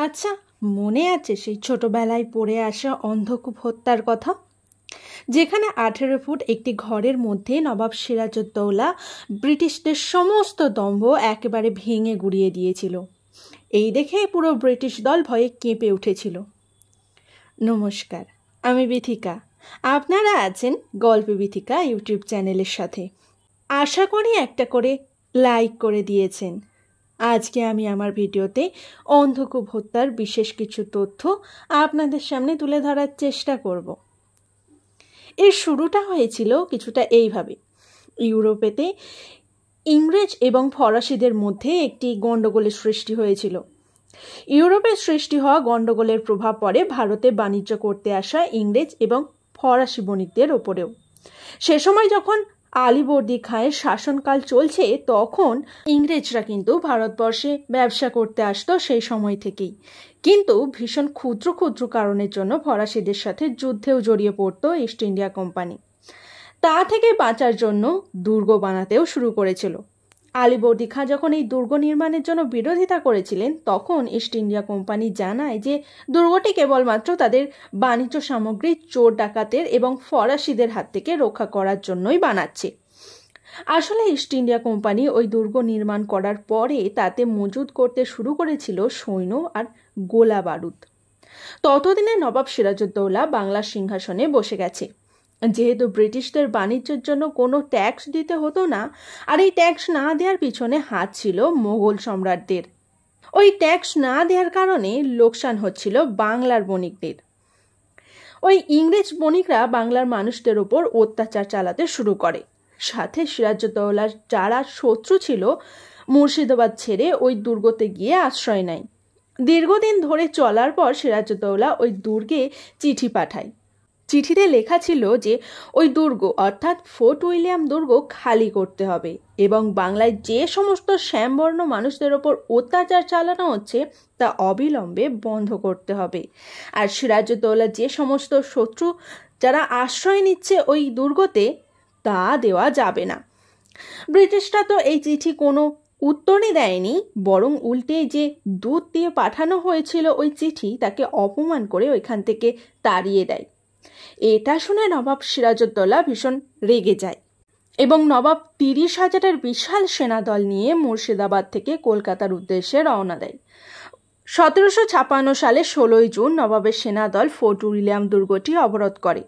আচ্ছা, মনে আছে সেই ছোটবেলায় পড়ে আসা অন্ধকূপ হত্যার কথা, যেখানে 18 ফুট একটি ঘরের মধ্যে নবাব সিরাজউদ্দৌলা ব্রিটিশদের সমস্ত দম্ভ একেবারে ভেঙে গুড়িয়ে দিয়েছিল। এই দেখে পুরো ব্রিটিশ দল ভয়ে কেঁপে উঠেছিল। নমস্কার, আমি বিথিকা। আপনারা আছেন গল্পে বিথিকা ইউটিউব চ্যানেলের সাথে। আশা করি একটা করে লাইক করে দিয়েছেন। আজকে আমি আমার ভিডিওতে অন্ধকূপ হত্যার বিশেষ কিছু তথ্য আপনাদের সামনে তুলে ধরার চেষ্টা করব। এর শুরুটা হয়েছিল কিছুটা এইভাবে। ইউরোপেতে ইংরেজ এবং ফরাসিদের মধ্যে একটি গণ্ডগোলের সৃষ্টি হয়েছিল। ইউরোপে সৃষ্টি হওয়া গণ্ডগোলের প্রভাব পড়ে ভারতে বাণিজ্য করতে আসা ইংরেজ এবং ফরাসি বণিকদের ওপরেও। সে সময় যখন আলীবর্দী খাঁয়ের শাসনকাল চলছে, তখন ইংরেজরা কিন্তু ভারতবর্ষে ব্যবসা করতে আসতো সেই সময় থেকেই। কিন্তু ভীষণ ক্ষুদ্র ক্ষুদ্র কারণের জন্য ফরাসিদের সাথে যুদ্ধেও জড়িয়ে পড়তো ইস্ট ইন্ডিয়া কোম্পানি। তা থেকে বাঁচার জন্য দুর্গ বানাতেও শুরু করেছিল। আলীবর্দী খাঁ যখন এই দুর্গ নির্মাণের জন্য বিরোধিতা করেছিলেন, তখন ইস্ট ইন্ডিয়া কোম্পানি জানায় যে দুর্গটি কেবলমাত্র তাদের বাণিজ্য সামগ্রী চোর ডাকাতের এবং ফরাসিদের হাত থেকে রক্ষা করার জন্যই বানাচ্ছে। আসলে ইস্ট ইন্ডিয়া কোম্পানি ওই দুর্গ নির্মাণ করার পরে তাতে মজুদ করতে শুরু করেছিল সৈন্য আর গোলা বারুদ। ততদিনে নবাব সিরাজউদ্দৌলা বাংলার সিংহাসনে বসে গেছে। যেহেতু ব্রিটিশদের বাণিজ্যের জন্য কোনো ট্যাক্স দিতে হতো না, আর এই ট্যাক্স না দেওয়ার পিছনে হাত ছিল মোগল সম্রাটদের। ওই ট্যাক্স না দেওয়ার কারণে লোকসান হচ্ছিল বাংলার বণিকদের। ওই ইংরেজ বণিকরা বাংলার মানুষদের ওপর অত্যাচার চালাতে শুরু করে। সাথে সিরাজউদ্দৌলার যারা শত্রু ছিল, মুর্শিদাবাদ ছেড়ে ওই দুর্গতে গিয়ে আশ্রয় নেয়। দীর্ঘদিন ধরে চলার পর সিরাজউদ্দৌলা ওই দুর্গে চিঠি পাঠায়। চিঠিতে লেখা ছিল যে ওই দুর্গ অর্থাৎ ফোর্ট উইলিয়াম দুর্গ খালি করতে হবে এবং বাংলায় যে সমস্ত শ্যামবর্ণ মানুষদের ওপর অত্যাচার চালানো হচ্ছে তা অবিলম্বে বন্ধ করতে হবে। আর সিরাজউদ্দৌলা যে সমস্ত শত্রু যারা আশ্রয় নিচ্ছে ওই দুর্গতে, তা দেওয়া যাবে না। ব্রিটিশরা তো এই চিঠি কোনো উত্তরই দেয়নি, বরং উল্টে যে দূত দিয়ে পাঠানো হয়েছিল ওই চিঠি, তাকে অপমান করে ওইখান থেকে তাড়িয়ে দেয়। এটা শুনে নবাব সিরাজউদ্দৌলা ভীষণ রেগে যায় এবং নবাব 30,000-এর বিশাল সেনাদল নিয়ে মুর্শিদাবাদ থেকে কলকাতার উদ্দেশ্যে রওনা দেয়। 1756 সালে 16 জুন নবাবের সেনাদল ফোর্ট উইলিয়াম দুর্গটি অবরোধ করে।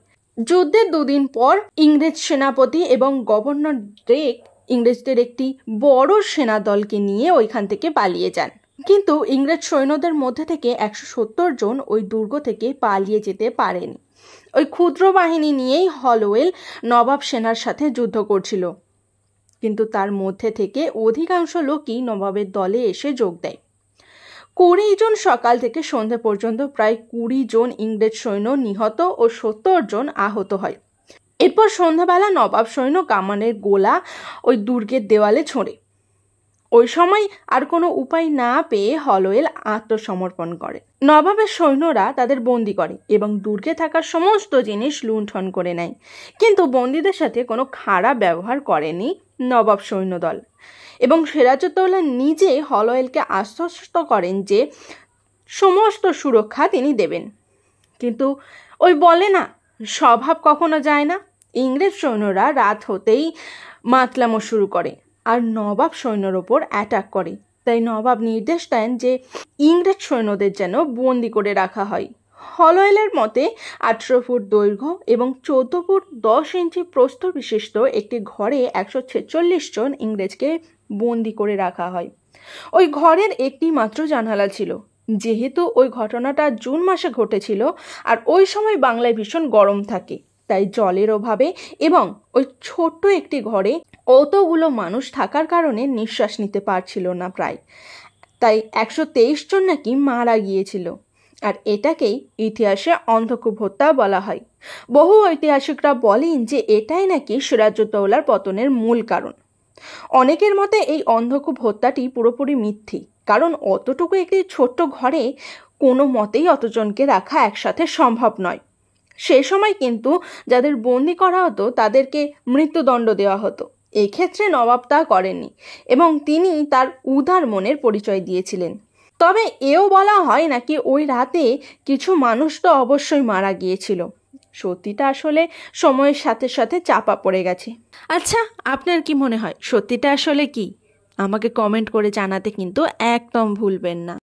যুদ্ধের দুদিন পর ইংরেজ সেনাপতি এবং গভর্নর ড্রেক ইংরেজদের একটি বড় সেনাদলকে নিয়ে ওইখান থেকে পালিয়ে যান। কিন্তু ইংরেজ সৈন্যদের মধ্যে থেকে 170 জন ওই দুর্গ থেকে পালিয়ে যেতে পারেনি। ওই ক্ষুদ্র বাহিনী নিয়েই হলওয়েল নবাব সেনার সাথে যুদ্ধ করছিল। কিন্তু তার মধ্যে থেকে অধিকাংশ লোকই নবাবের দলে এসে যোগ দেয়। 20 জন সকাল থেকে সন্ধ্যে পর্যন্ত প্রায় 20 জন ইংরেজ সৈন্য নিহত ও 70 জন আহত হয়। এরপর সন্ধ্যাবেলা নবাব সৈন্য কামানের গোলা ওই দুর্গের দেওয়ালে ছোঁড়ে। ওই সময় আর কোনো উপায় না পেয়ে হলওয়েল আত্মসমর্পণ করে। নবাবের সৈন্যরা তাদের বন্দি করে এবং দুর্গে থাকা সমস্ত জিনিস লুণ্ঠন করে নেয়। কিন্তু বন্দীদের সাথে কোনো খারাপ ব্যবহার করেনি নবাব সৈন্যদল। এবং সিরাজউদ্দৌলা নিজে হলওয়েলকে আশ্বস্ত করেন যে সমস্ত সুরক্ষা তিনি দেবেন। কিন্তু ওই বলে না, স্বভাব কখনো যায় না। ইংরেজ সৈন্যরা রাত হতেই মাতলামো শুরু করে আর নবাব সৈন্যর ওপর অ্যাটাক করে। তাই নবাব নির্দেশ দেন যে ইংরেজ সৈন্যদের যেন বন্দি করে রাখা হয়। হলওয়েলের মতে 18 ফুট দৈর্ঘ্য এবং 14 ফুট 10 ইঞ্চি প্রস্থ বিশিষ্ট একটি ঘরে 146 জন ইংরেজকে বন্দি করে রাখা হয়। ওই ঘরের একটি মাত্র জানালা ছিল। যেহেতু ওই ঘটনাটা জুন মাসে ঘটেছিল আর ওই সময় বাংলায় ভীষণ গরম থাকে, তাই জলের অভাবে এবং ওই ছোট্ট একটি ঘরে অতগুলো মানুষ থাকার কারণে নিঃশ্বাস নিতে পারছিল না প্রায়। তাই 123 জন নাকি মারা গিয়েছিল। আর এটাকেই ইতিহাসে অন্ধকূপ হত্যা বলা হয়। বহু ঐতিহাসিকরা বলেন যে এটাই নাকি সিরাজউদ্দৌলার পতনের মূল কারণ। অনেকের মতে এই অন্ধকূপ হত্যাটি পুরোপুরি মিথ্যে, কারণ অতটুকু একটি ছোট্ট ঘরে কোনো মতেই অতজনকে রাখা একসাথে সম্ভব নয়। সেই সময় কিন্তু যাদের বন্দি করা হতো তাদেরকে মৃত্যুদণ্ড দেওয়া হতো। এক্ষেত্রে নবাব তা করেননি এবং তিনি তার উদার মনের পরিচয় দিয়েছিলেন। তবে এও বলা হয় নাকি ওই রাতে কিছু মানুষ তো অবশ্যই মারা গিয়েছিল। সত্যিটা আসলে সময়ের সাথে সাথে চাপা পড়ে গেছে। আচ্ছা, আপনার কি মনে হয় সত্যিটা আসলে কি? আমাকে কমেন্ট করে জানাতে কিন্তু একদম ভুলবেন না।